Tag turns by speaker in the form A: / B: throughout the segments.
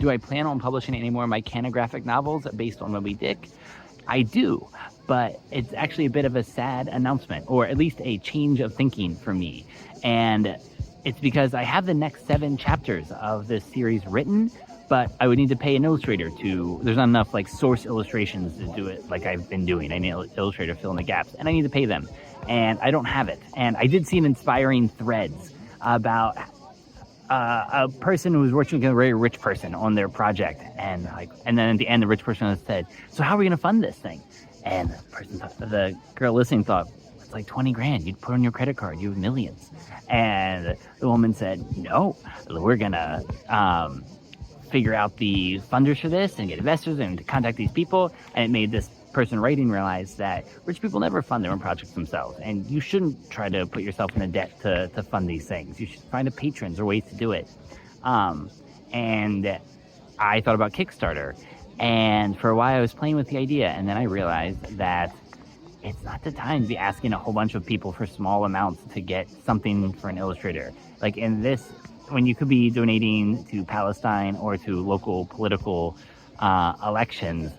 A: Do I plan on publishing any more of my canna-graphic novels based on Moby Dick? I do, but it's actually a bit of a sad announcement, or at least a change of thinking for me. And it's because I have the next 7 chapters of this series written, but I would need to pay an illustrator there's not enough like source illustrations to do it like I've been doing. I need an illustrator to fill in the gaps, and I need to pay them, and I don't have it. And I did see an inspiring threads about a person who was working with a very rich person on their project, and then at the end the rich person said, "So how are we going to fund this thing?" And the girl listening thought, "It's like 20 grand. You'd put on your credit card. You have millions." And the woman said, "No, we're gonna figure out the funders for this and get investors and to contact these people." And it made this person writing realize that rich people never fund their own projects themselves, and you shouldn't try to put yourself in a debt to fund these things. You should find a patrons or ways to do it. And I thought about Kickstarter, and for a while I was playing with the idea, and then I realized that it's not the time to be asking a whole bunch of people for small amounts to get something for an illustrator. Like in this, when you could be donating to Palestine or to local political elections,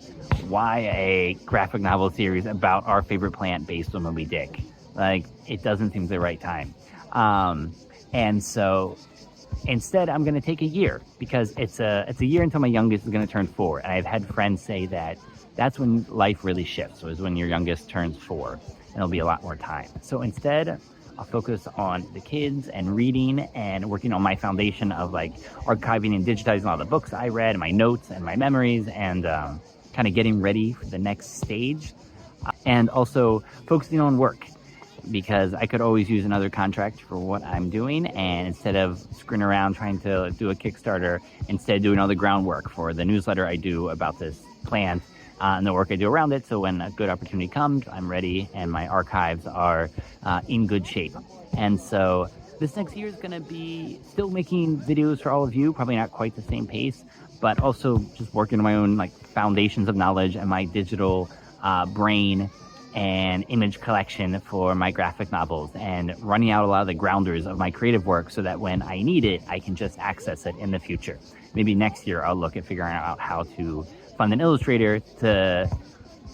A: why a graphic novel series about our favorite plant based on Moby Dick? Like, it doesn't seem the right time. And so instead, I'm going to take a year, because it's a year until my youngest is going to turn 4. And I've had friends say that that's when life really shifts, is when your youngest turns 4, and there'll be a lot more time. So instead, I'll focus on the kids and reading and working on my foundation of like archiving and digitizing all the books I read and my notes and my memories, and kind of getting ready for the next stage. And also focusing on work, because I could always use another contract for what I'm doing, and instead of screwing around trying to do a Kickstarter, instead doing all the groundwork for the newsletter I do about this plant and the work I do around it, so when a good opportunity comes, I'm ready and my archives are in good shape. And so this next year is going to be still making videos for all of you, probably not quite the same pace, but also just working on my own like foundations of knowledge and my digital brain and image collection for my graphic novels, and running out a lot of the grounders of my creative work so that when I need it, I can just access it in the future. Maybe next year I'll look at figuring out how to fund an illustrator to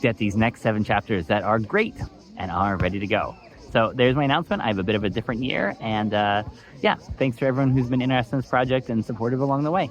A: get these next 7 chapters that are great and are ready to go. So there's my announcement. I have a bit of a different year, and yeah, thanks to everyone who's been interested in this project and supportive along the way.